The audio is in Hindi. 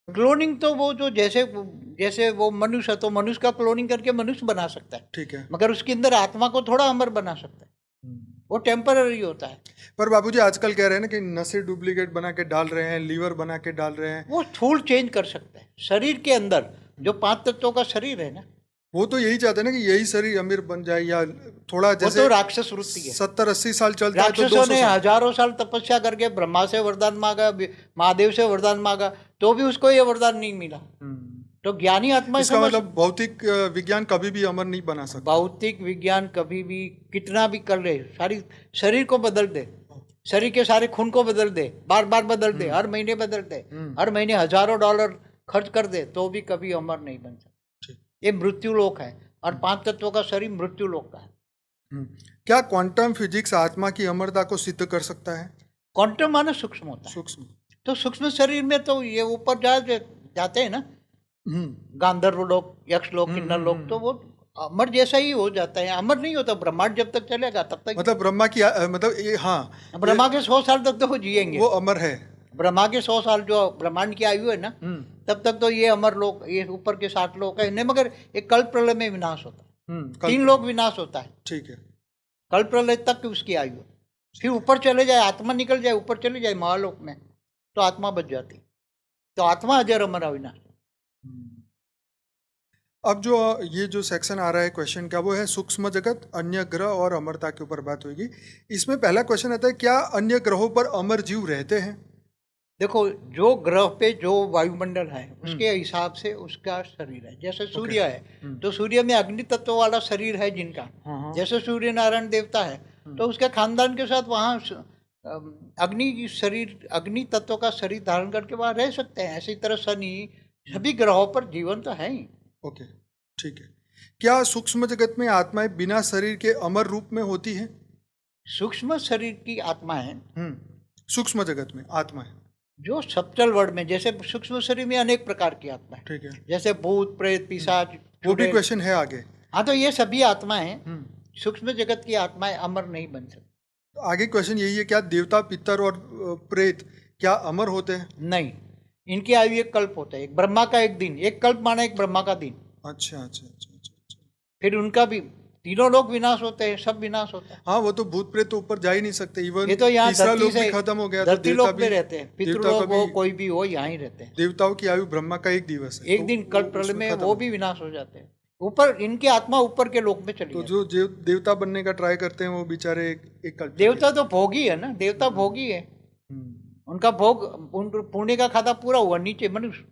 क्लोनिंग तो वो जो जैसे जैसे वो मनुष्य है तो मनुष्य का क्लोनिंग करके मनुष्य बना सकता है, ठीक है। मगर उसके अंदर आत्मा को थोड़ा अमर बना सकता है, वो टेम्पररी होता है। पर बाबूजी आजकल कह रहे हैं ना कि नसें डुप्लीकेट बना के डाल रहे हैं, लीवर बना के डाल रहे हैं। वो स्थूल चेंज कर सकता है शरीर के अंदर, जो 5 तत्वों का शरीर है ना, वो तो यही चाहते हैं ना कि यही शरीर अमीर बन जाए, या थोड़ा वो जैसे तो राक्षस वृत्ति है। 70-80 साल चलता है तो राक्षसों 200 ने साल। हजारों साल तपस्या करके ब्रह्मा से वरदान मांगा, महादेव से वरदान मांगा, तो भी उसको ये वरदान नहीं मिला। तो ज्ञानी आत्मा इसका मतलब भौतिक विज्ञान कभी भी अमर नहीं बना सकता। भौतिक विज्ञान कभी भी कितना भी कर ले, सारी शरीर को बदल दे, शरीर के सारे खून को बदल दे, बार बार बदल दे, हर महीने बदल दे, हर महीने हजारों डॉलर खर्च कर दे, तो भी कभी अमर नहीं बन सकता। ये मृत्यु लोक है, और 5 तत्वों का शरीर मृत्यु लोक का है। क्या क्वांटम फिजिक्स आत्मा की अमरता को सिद्ध कर सकता है? क्वांटम माने सूक्ष्म होता है, सूक्ष्म। तो सूक्ष्म शरीर में तो ये ऊपर जाते हैं ना, गांधर्व लोक, यक्ष लोक, किन्नर लोक, तो वो अमर जैसा ही हो जाता है। अमर नहीं होता, ब्रह्मांड जब तक चलेगा तब तक, मतलब ब्रह्मा की मतलब ये, हाँ, ब्रह्मा के 100 साल तक तो वो जिएंगे, वो अमर है। ब्रह्मा के 100 साल जो ब्रह्मांड की आयु है ना, तब तक तो ये अमर लोक, ये ऊपर के 7 लोक है नहीं, मगर एक कल्प प्रलय में विनाश होता है, 3 लोक विनाश होता है, ठीक है। कल्प प्रलय तक उसकी आयु, फिर ऊपर चले जाए, आत्मा निकल जाए, ऊपर चले जाए महालोक में, तो आत्मा बच जाती, तो आत्मा अजर अमर अविनाशी। अब जो ये जो सेक्शन आ रहा है क्वेश्चन का, वो है सूक्ष्म जगत, अन्य ग्रह और अमरता के ऊपर बात होगी। इसमें पहला क्वेश्चन आता है, क्या अन्य ग्रहों पर अमर जीव रहते हैं? देखो, जो ग्रह पे जो वायुमंडल है उसके हिसाब से उसका शरीर है। जैसे सूर्य है तो सूर्य में अग्नि तत्व वाला शरीर है जिनका, जैसे सूर्य नारायण देवता है तो उसके खानदान के साथ वहाँ अग्नि तत्व का शरीर धारण करके वहाँ रह सकते हैं। ऐसी तरह शनि, सभी ग्रहों पर जीवन तो है ही। ओके, ठीक है। क्या सूक्ष्म जगत में आत्माएं बिना शरीर के अमर रूप में होती हैं? सूक्ष्म शरीर की आत्मा है, सूक्ष्म जगत में आत्मा है जो सब्टल वर्ल्ड में, जैसे सूक्ष्म शरीर में अनेक प्रकार की आत्मा है, ठीक है, जैसे भूत प्रेत पिशाच, वो भी क्वेश्चन है आगे। हाँ, तो ये सभी आत्माएं, सूक्ष्म जगत की आत्माएं अमर नहीं बन सकती। तो आगे क्वेश्चन यही है, क्या देवता, पितर और प्रेत क्या अमर होते हैं? नहीं, इनकी आयु एक कल्प होता है, एक ब्रह्मा का एक दिन, एक कल्प माना एक ब्रह्मा का दिन। अच्छा अच्छा अच्छा अच्छा। फिर उनका भी तीनों लोग विनाश होते हैं, सब विनाश होता है। हाँ, वो तो भूत प्रेत तो ऊपर जा ही नहीं सकते। इवन ये तो यहाँ तीसरा धरती लोक से भी खत्म हो गया, धरती तो लोक में रहते हैं, पितृलोक हो कोई भी हो, यहाँ ही रहते हैं। देवताओं की आयु ब्रह्मा का एक दिवस है, एक दिन कल्प प्रलय में वो भी विनाश हो जाते हैं। ऊपर इनकी आत्मा ऊपर के लोक में चली तो जाती है। जो देवता बनने का ट्राई करते हैं वो बेचारे एक कल्प। देवता तो भोगी है ना, देवता भोगी है, उनका भोग, पुण्य का खाता पूरा हुआ, नीचे मनुष्य